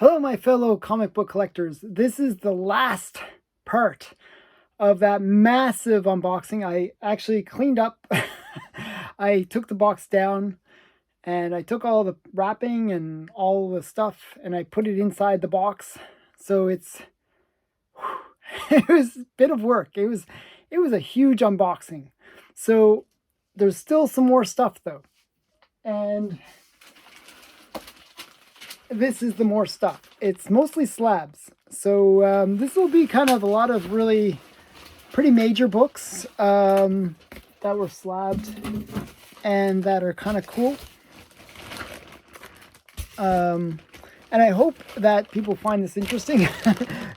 Hello, my fellow comic book collectors. This is the last part of that massive unboxing. I actually cleaned up. I took the box down and I took all the wrapping and all the stuff and I put it inside the box. So it's it was a bit of work. It was a huge unboxing. So there's still some more stuff though. And this is the more stuff. It's mostly slabs. So this will be kind of a lot of really pretty major books that were slabbed and that are kind of cool. And I hope that people find this interesting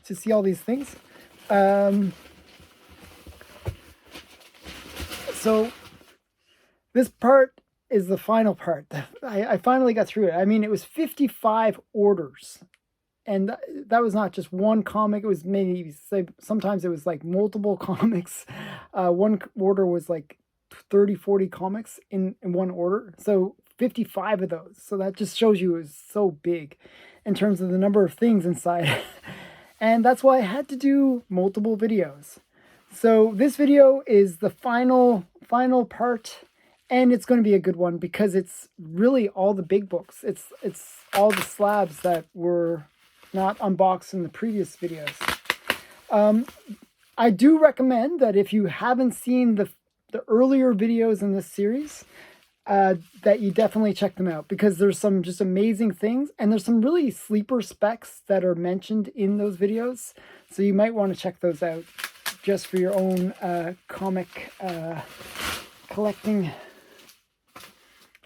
to see all these things. So this part is the final part. I finally got through it. I mean, it was 55 orders. And that was not just one comic. It was maybe, sometimes it was like multiple comics. One order was like 30, 40 comics in one order. So 55 of those. So that just shows you it was so big in terms of the number of things inside. And that's why I had to do multiple videos. So this video is the final part. And it's going to be a good one because it's really all the big books. It's all the slabs that were not unboxed in the previous videos. I do recommend that if you haven't seen the earlier videos in this series, that you definitely check them out because there's some just amazing things and there's some really sleeper specs that are mentioned in those videos. So you might want to check those out just for your own comic collecting.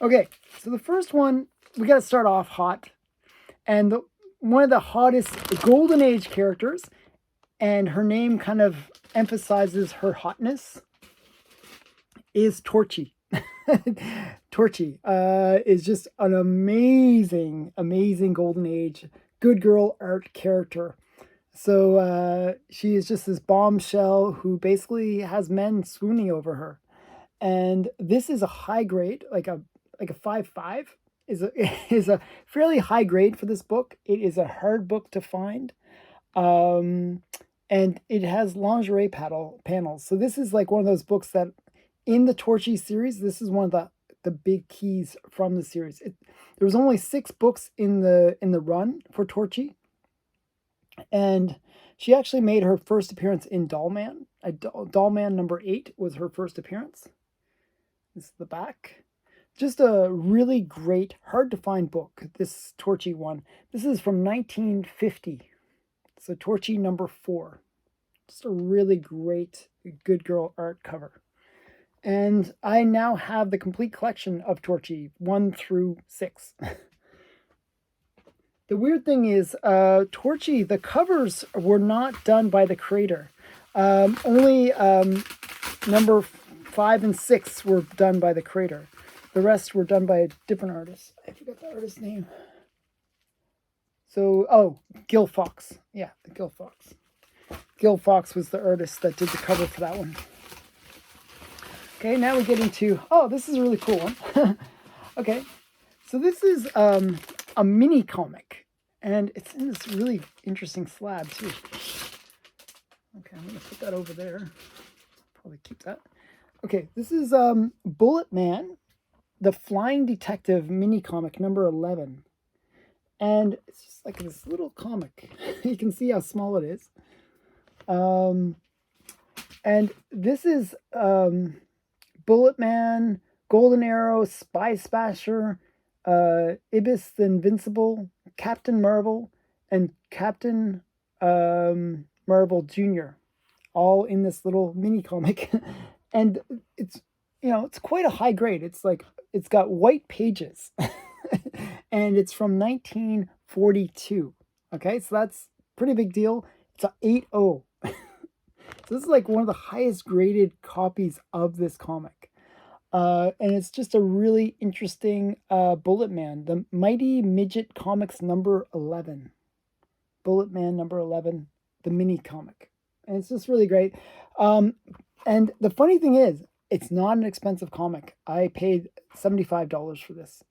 Okay, so the first one, we got to start off hot. And one of the hottest Golden Age characters, and her name kind of emphasizes her hotness, is Torchy. Torchy is just an amazing, amazing Golden Age good girl art character. So she is just this bombshell who basically has men swooning over her. And this is a high grade, like a 5.5 is a fairly high grade for this book. It is a hard book to find. And it has lingerie panels. So this is like one of those books that in the Torchy series, this is one of the big keys from the series. There was only 6 books in the run for Torchy. And she actually made her first appearance in Dollman. Dollman number 8 was her first appearance. This is the back. Just a really great, hard to find book, this Torchy one. This is from 1950. So Torchy number 4. Just a really great, good girl art cover. And I now have the complete collection of Torchy, 1 through 6. The weird thing is, Torchy, the covers were not done by the creator. Only number 5 and 6 were done by the creator. The rest were done by a different artist. I forgot the artist's name. So, Gil Fox. Yeah, Gil Fox. Gil Fox was the artist that did the cover for that one. Okay, now we get into... Oh, this is a really cool one. Okay, so this is a mini comic. And it's in this really interesting slab, too. Okay, I'm going to put that over there. Probably keep that. Okay, this is Bullet Man, the Flying Detective mini comic number 11. And it's just like this little comic. You can see how small it is. And this is Bullet Man, Golden Arrow, Spy Smasher, Ibis the Invincible, Captain Marvel, and Captain Marvel Jr. all in this little mini comic. And it's, it's quite a high grade. It's like, it's got white pages and it's from 1942. Okay, so that's pretty big deal. It's a 8.0. So this is like one of the highest graded copies of this comic. And it's just a really interesting Bullet Man, the Mighty Midget Comics number 11. Bullet Man number 11, the mini comic. And it's just really great. And the funny thing is, it's not an expensive comic. I paid $75 for this.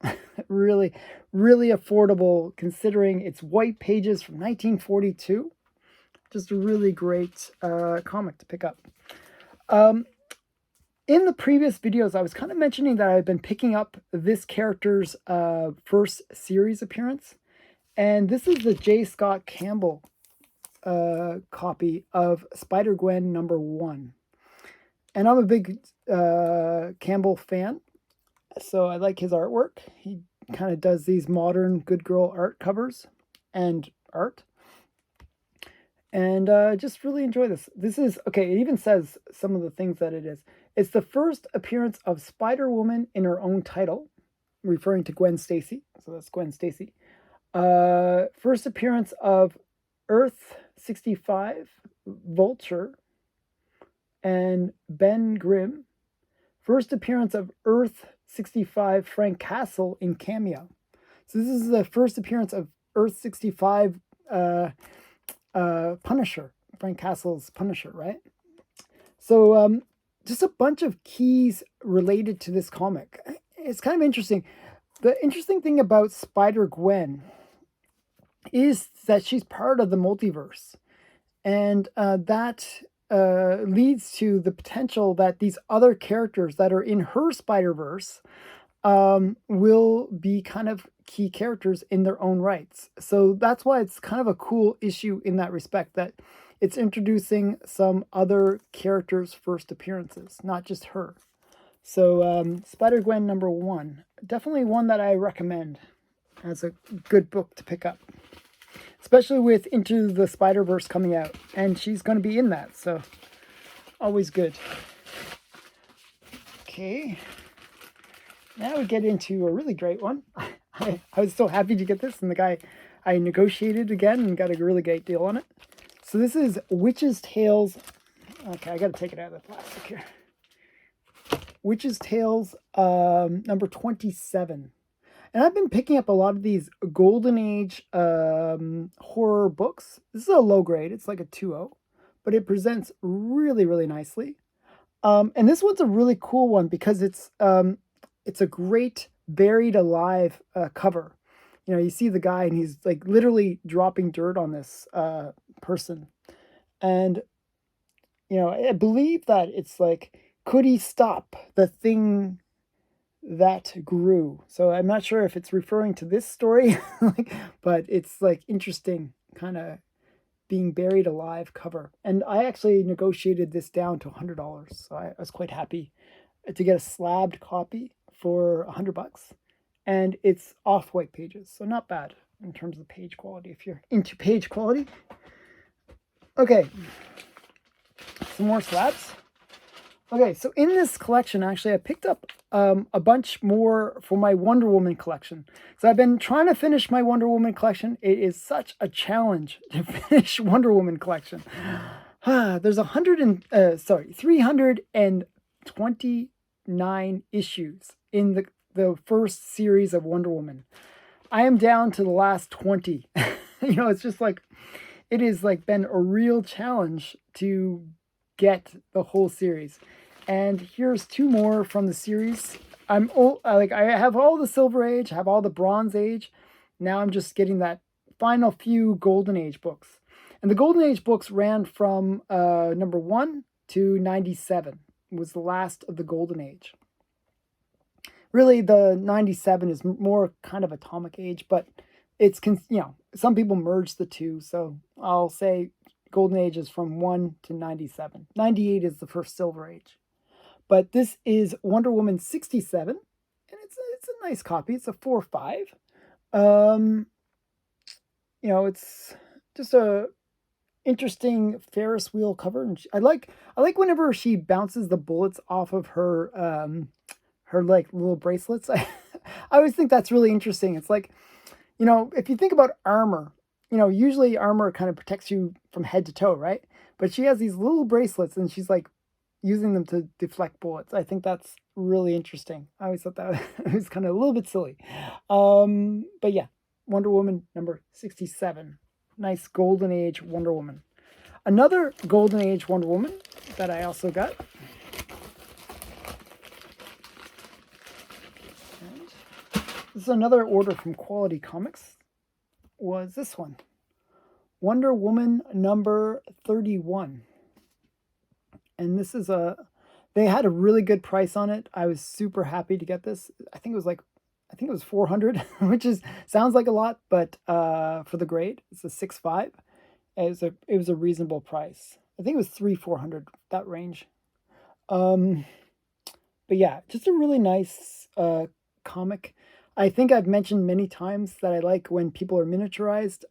Really, really affordable considering it's white pages from 1942. Just a really great comic to pick up. In the previous videos, I was kind of mentioning that I've been picking up this character's first series appearance. And this is the J. Scott Campbell copy of Spider-Gwen #1. And I'm a big Campbell fan, so I like his artwork. He kind of does these modern good girl art covers and art. And just really enjoy this. This is, okay, it even says some of the things that it is. It's the first appearance of Spider-Woman in her own title, referring to Gwen Stacy. So that's Gwen Stacy. First appearance of Earth 65, Vulture, and Ben Grimm. First appearance of Earth 65, Frank Castle in cameo. So this is the first appearance of Earth 65 Punisher, Frank Castle's Punisher, right? So just a bunch of keys related to this comic. It's kind of interesting. The interesting thing about Spider-Gwen is that she's part of the multiverse. And that leads to the potential that these other characters that are in her Spider-Verse will be kind of key characters in their own rights. So that's why it's kind of a cool issue in that respect, that it's introducing some other characters' first appearances, not just her. So Spider-Gwen #1, definitely one that I recommend as a good book to pick up, especially with Into the Spider-Verse coming out, and she's going to be in that, so always good. Okay, now we get into a really great one. I was so happy to get this, and the guy, I negotiated again and got a really great deal on it. So this is Witch's Tales. Okay, I got to take it out of the plastic here. Witch's Tales #27. And I've been picking up a lot of these Golden Age horror books. This is a low grade. It's like a 2.0, but it presents really, really nicely. And this one's a really cool one because it's a great buried alive cover. You know, you see the guy and he's like literally dropping dirt on this person. And, you know, I believe that it's like, could he stop the thing that grew? So I'm not sure if it's referring to this story, but it's like interesting kind of being buried alive cover. And I actually negotiated this down to $100. So I was quite happy to get a slabbed copy for $100. And it's off-white pages, so not bad in terms of the page quality if you're into page quality. Okay, some more slabs. Okay, so in this collection, actually, I picked up a bunch more for my Wonder Woman collection. So I've been trying to finish my Wonder Woman collection. It is such a challenge to finish Wonder Woman collection. There's 329 issues in the first series of Wonder Woman. I am down to the last 20. You know, it's just like, it has like been a real challenge to get the whole series. And here's two more from the series. I have all the Silver Age, have all the Bronze Age. Now I'm just getting that final few Golden Age books. And the Golden Age books ran from #1 to 97. It was the last of the Golden Age. Really, the 97 is more kind of Atomic Age, but it's, you know, some people merge the two. So I'll say Golden Age is from 1 to 97. 98 is the first Silver Age. But this is Wonder Woman 67, and it's a nice copy. It's a 4.5. You know, it's just a interesting Ferris wheel cover, and I like whenever she bounces the bullets off of her her like little bracelets. I always think that's really interesting. It's like, you know, if you think about armor, you know, usually armor kind of protects you from head to toe, right? But she has these little bracelets and she's like using them to deflect bullets. I think that's really interesting. I always thought that was kind of a little bit silly. But yeah, Wonder Woman #67. Nice Golden Age Wonder Woman. Another Golden Age Wonder Woman that I also got is another order from Quality Comics. Was this one. Wonder Woman number 31. And this is they had a really good price on it. I was super happy to get this. I think it was $400, which sounds like a lot, but for the grade, it's a 6.5. It was a reasonable price. I think it was $300-400, that range. But yeah, just a really nice comic. I think I've mentioned many times that I like when people are miniaturized.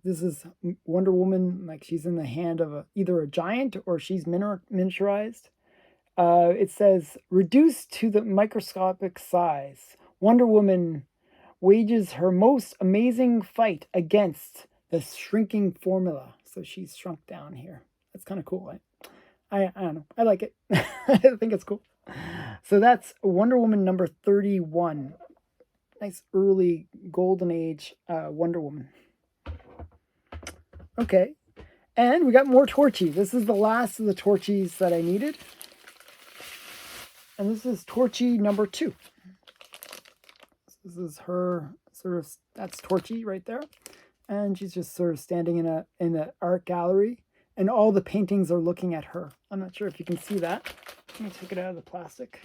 This is Wonder Woman, like she's in the hand of either a giant or she's miniaturized. It says, reduced to the microscopic size, Wonder Woman wages her most amazing fight against the shrinking formula. So she's shrunk down here. That's kind of cool. I don't know. I like it. I think it's cool. So that's Wonder Woman number 31. Nice early golden age Wonder Woman. Okay. And we got more Torchy. This is the last of the Torchies that I needed. And this is Torchy number 2. This is her that's Torchy right there. And she's just sort of standing in an art gallery. And all the paintings are looking at her. I'm not sure if you can see that. Let me take it out of the plastic.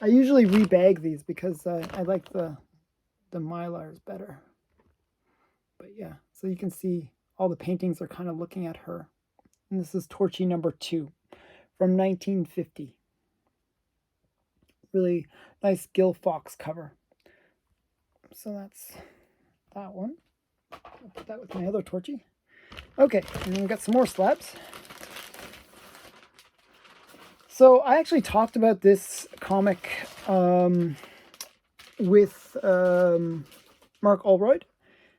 I usually rebag these because I like the Mylars better. But yeah, so you can see all the paintings are kind of looking at her. And this is Torchy number 2 from 1950. Really nice Gil Fox cover. So that's that one. I'll put that with my other Torchy. Okay, and then we got some more slabs. So I actually talked about this comic with Mark Allroyd.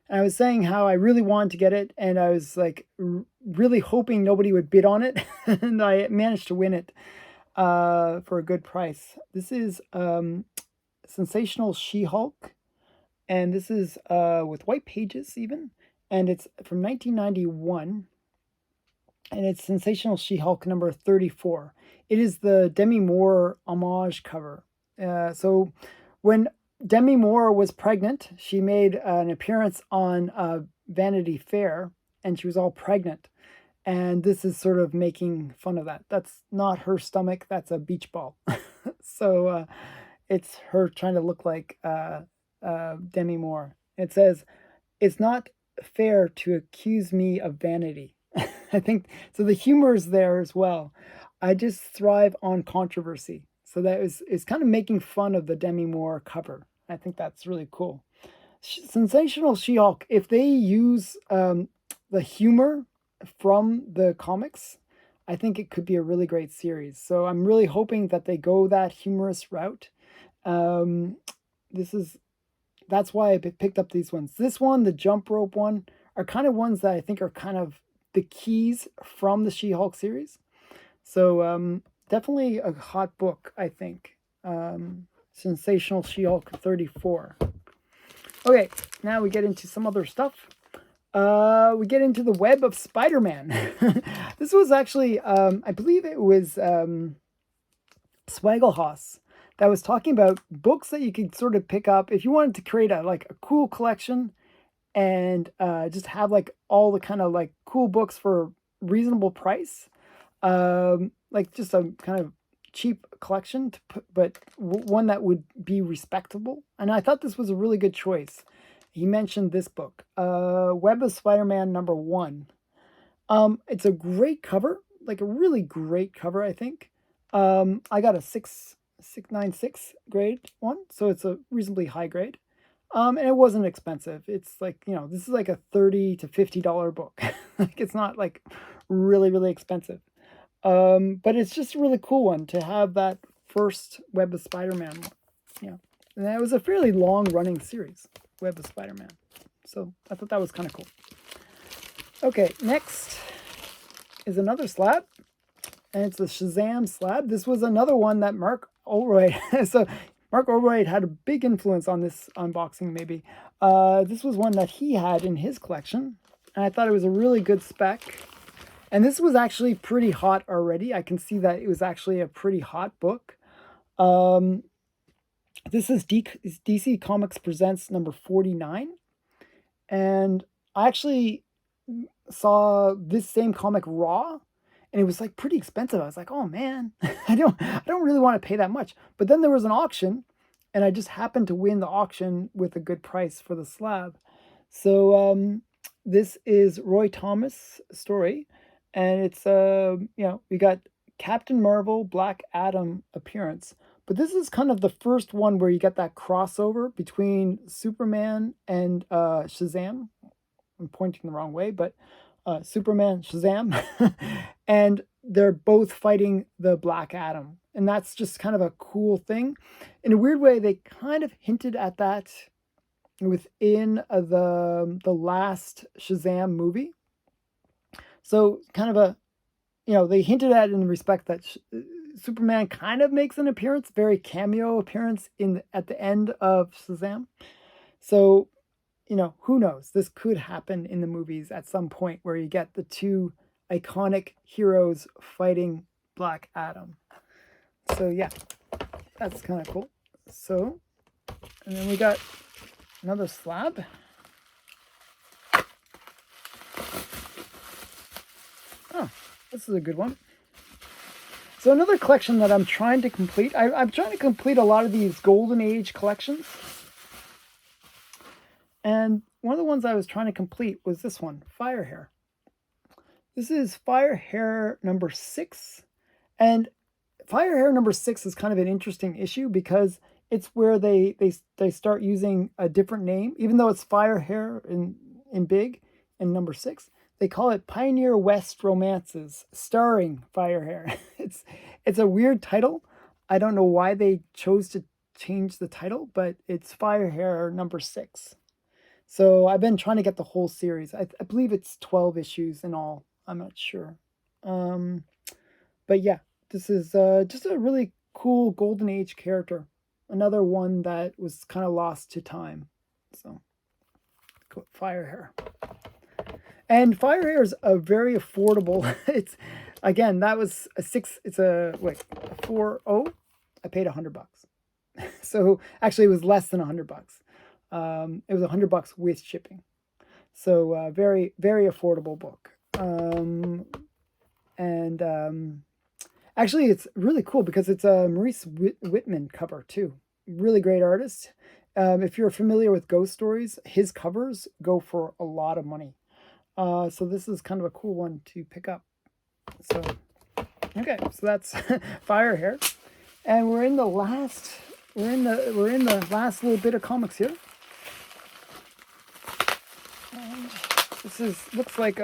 And I was saying how I really wanted to get it, and I was like really hoping nobody would bid on it, and I managed to win it for a good price. This is Sensational She-Hulk, and this is with white pages even, and it's from 1991, and it's Sensational She-Hulk number 34. It is the Demi Moore homage cover. So when Demi Moore was pregnant, she made an appearance on Vanity Fair, and she was all pregnant. And this is sort of making fun of that. That's not her stomach, that's a beach ball. So it's her trying to look like Demi Moore. It says, "It's not fair to accuse me of vanity." I think, so the humor is there as well. I just thrive on controversy. So that is kind of making fun of the Demi Moore cover. I think that's really cool. Sensational She-Hulk, if they use the humor from the comics, I think it could be a really great series. So I'm really hoping that they go that humorous route. That's why I picked up these ones. This one, the jump rope one, are kind of ones that I think are kind of the keys from the She-Hulk series. So definitely a hot book, I think. Sensational She-Hulk 34. Okay, now we get into some other stuff. We get into the Web of Spider-Man. This was actually, I believe it was Swagglehoss that was talking about books that you could sort of pick up if you wanted to create a cool collection and just have like all the kind of like cool books for a reasonable price. Like just a kind of cheap collection to put, but one that would be respectable. And I thought this was a really good choice. He mentioned this book, Web of Spider-Man number 1. It's a great cover, like a really great cover, I think. I got a 6.96 grade one, so it's a reasonably high grade. And it wasn't expensive. It's like, this is like a $30 to $50 book. Like it's not like really, really expensive. But it's just a really cool one to have that first Web of Spider-Man one. Yeah. And it was a fairly long running series, Web of Spider-Man. So I thought that was kind of cool. Okay, next is another slab. And it's the Shazam slab. This was another one that Mark Allroyd. So Mark Allroyd had a big influence on this unboxing, maybe. This was one that he had in his collection. And I thought it was a really good spec. And this was actually pretty hot already. I can see that it was actually a pretty hot book. This is DC Comics Presents number 49. And I actually saw this same comic raw, and it was like pretty expensive. I was like, oh man, I don't really want to pay that much. But then there was an auction, and I just happened to win the auction with a good price for the slab. So this is Roy Thomas' story, and it's we got Captain Marvel, Black Adam appearance. But this is kind of the first one where you get that crossover between Superman and Shazam. I'm pointing the wrong way, but Superman, Shazam, and they're both fighting the Black Adam. And that's just kind of a cool thing. In a weird way, they kind of hinted at that within the last Shazam movie. So kind of they hinted at it in the respect that Superman kind of makes an appearance, very cameo appearance at the end of Shazam. So, who knows? This could happen in the movies at some point where you get the two iconic heroes fighting Black Adam. So yeah, that's kind of cool. So, and then we got another slab. Oh, this is a good one. So another collection that I'm trying to complete. I'm trying to complete a lot of these Golden Age collections. And one of the ones I was trying to complete was this one, Fire Hair. This is Fire Hair number 6. And Fire Hair number 6 is kind of an interesting issue because it's where they start using a different name. Even though it's Fire Hair in big in number 6, they call it Pioneer West Romances, starring Fire Hair. It's a weird title. I don't know why they chose to change the title, but it's Fire Hair number 6. So I've been trying to get the whole series. I believe it's 12 issues in all. I'm not sure. But yeah, this is just a really cool Golden Age character. Another one that was kind of lost to time. So, Fire Hair. And Fire Hair is a very affordable. It's, again, that was a 6. It's a 4.0. I paid $100. So actually, it was less than $100. It was $100 with shipping. So very, very affordable book. Actually, it's really cool because it's a Maurice Whitman cover too. Really great artist. If you're familiar with Ghost Stories, his covers go for a lot of money. So this is kind of a cool one to pick up. So, okay, so that's Fire Hair, and we're in the last little bit of comics here. And this looks like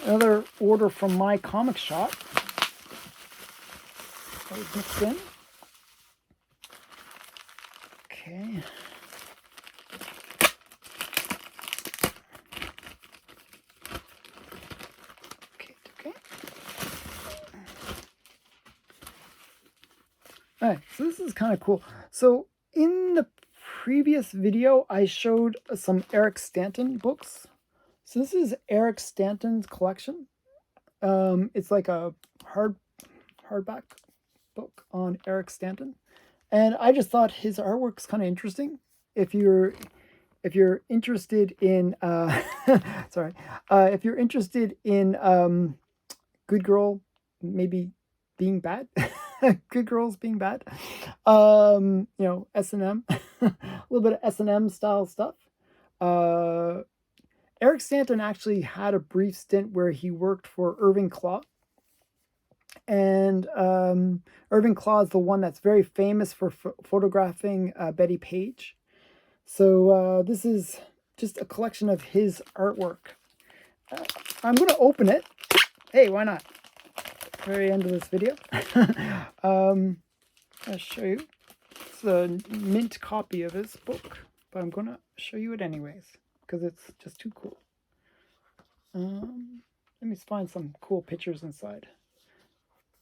another order from my comic shop. Mixed in. Okay. All right, so this is kind of cool. So in the previous video, I showed some Eric Stanton books. So this is Eric Stanton's collection. It's like a hardback book on Eric Stanton, and I just thought his artwork's kind of interesting. If you're interested in if you're interested in good girl maybe being bad, good girls being bad, S&M, a little bit of S&M style stuff. Eric Stanton actually had a brief stint where he worked for Irving Klaw. And Irving Klaw is the one that's very famous for photographing Betty Page. So this is just a collection of his artwork. I'm going to open it. Hey, why not? Very end of this video. I'll show you. It's a mint copy of his book, but I'm going to show you it anyways because it's just too cool. Let me find some cool pictures inside.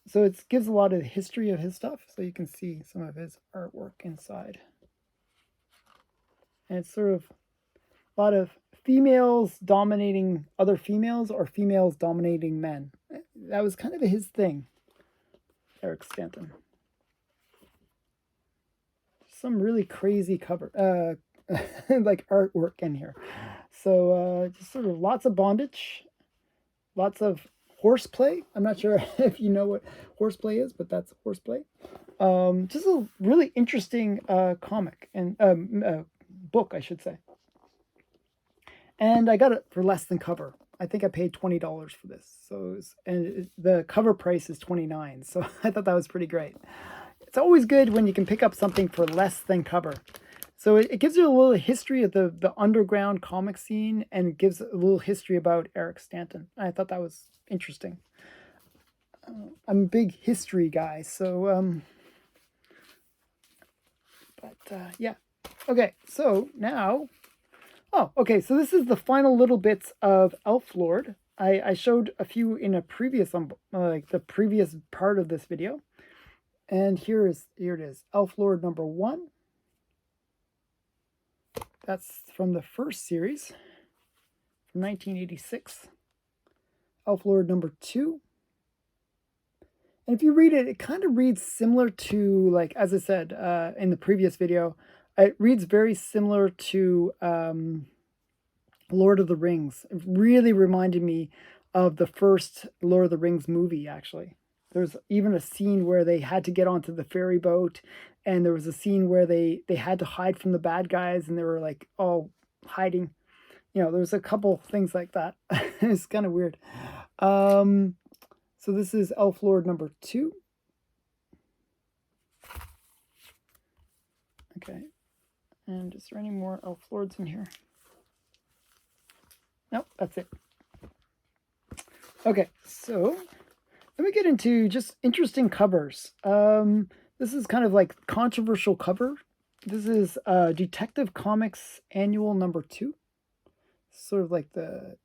So it gives a lot of the history of his stuff, so you can see some of his artwork inside. And it's sort of a lot of females dominating other females or females dominating men. That was kind of his thing, Eric Stanton. some really crazy cover, like artwork in here. So just sort of lots of bondage, lots of horseplay. I'm not sure if you know what horseplay is, but that's horseplay. Just a really interesting comic and book, I should say. And I got it for less than cover. I think I paid $20 for this. So the cover price is $29. So I thought that was pretty great. It's always good when you can pick up something for less than cover. So it gives you a little history of the underground comic scene, and it gives a little history about Eric Stanton. I thought that was interesting. I'm a big history guy, so yeah. Okay, so now, okay, so this is the final little bits of Elf Lord. I showed a few in a previous, like the previous part of this video. And here it is, Elf Lord number 1. That's from the first series, from 1986. Elf Lord number 2. And if you read it, it kind of reads similar to, like, as I said in the previous video, it reads very similar to Lord of the Rings. It really reminded me of the first Lord of the Rings movie, actually. There's even a scene where they had to get onto the ferry boat, and there was a scene where they had to hide from the bad guys, and they were like all hiding. You know, there's a couple things like that. It's kind of weird. So this is Elf Lord number 2. Okay. And is there any more Elf Lords in here? Nope, that's it. Okay, so let me get into just interesting covers. This is kind of like controversial cover. This is Detective Comics Annual number 2. Sort of like the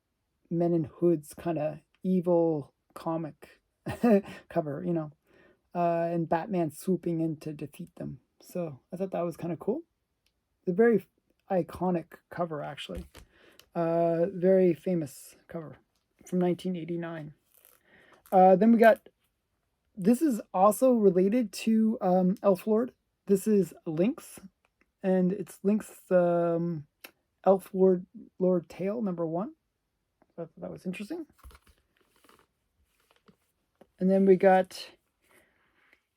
Men in Hoods kind of evil comic cover, you know, and Batman swooping in to defeat them. So I thought that was kind of cool. It's a very iconic cover, actually. Very famous cover from 1989. Then we got, this is also related to Elf Lord. This is Lynx, and it's Lynx Elf Lord Tale number 1. So I thought that was interesting. And then we got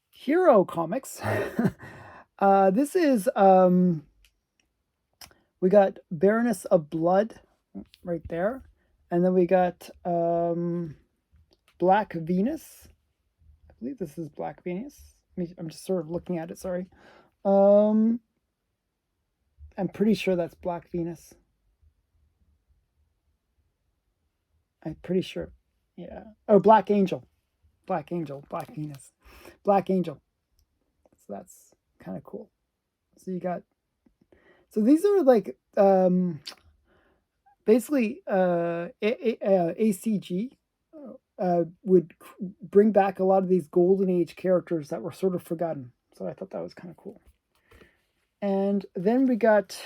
Hero Comics. This is, we got Baroness of Blood right there. And then we got Black Venus. I believe this is Black Venus. I'm just sort of looking at it, sorry. I'm pretty sure that's Black Venus. I'm pretty sure. Yeah. Oh, Black Angel. Black Angel. Black Venus. Black Angel. So that's kind of cool. So you got... So these are like... basically, ACG would bring back a lot of these Golden Age characters that were sort of forgotten. So I thought that was kind of cool. And then we got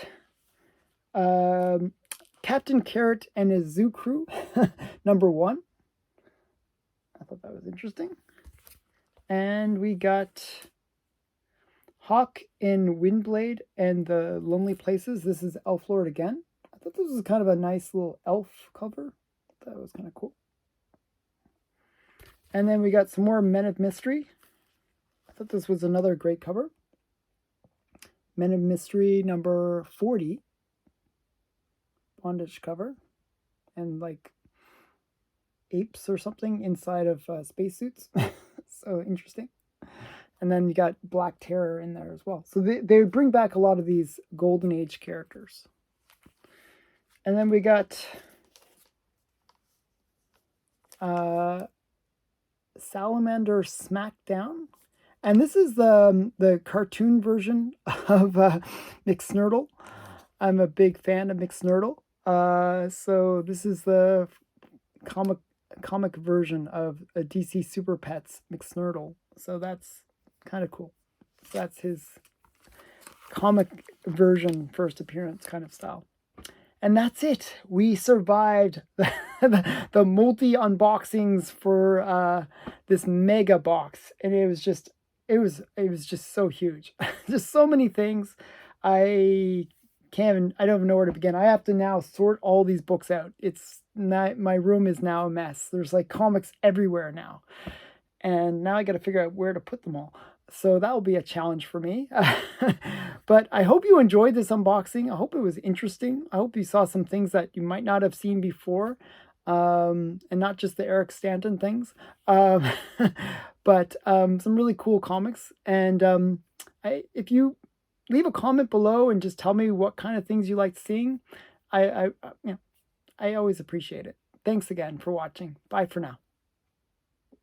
Captain Carrot and his Zoo Crew, number 1. I thought that was interesting. And we got Hawk in Windblade and the Lonely Places. This is Elf Lord again. I thought this was kind of a nice little elf cover. That was kind of cool. And then we got some more Men of Mystery. I thought this was another great cover. Men of Mystery number 40. Bondage cover. And like apes or something inside of spacesuits. So interesting. And then you got Black Terror in there as well. So they bring back a lot of these Golden Age characters. And then we got Salamander Smackdown. And this is the cartoon version of McSnurtle. I'm a big fan of McSnurtle. So this is the comic version of a DC Super Pets McSnurtle. So that's kind of cool. So that's his comic version, first appearance kind of style. And that's it. We survived the multi-unboxings for this mega box. And it was just it was just so huge. Just so many things. I I don't even know where to begin. I have to now sort all these books out. It's not, my room is now a mess. There's like comics everywhere now. And now I got to figure out where to put them all. So that will be a challenge for me. But I hope you enjoyed this unboxing. I hope it was interesting. I hope you saw some things that you might not have seen before, and not just the Eric Stanton things, um, but some really cool comics. And if you leave a comment below and just tell me what kind of things you like seeing, I always appreciate it. Thanks again for watching. Bye for now.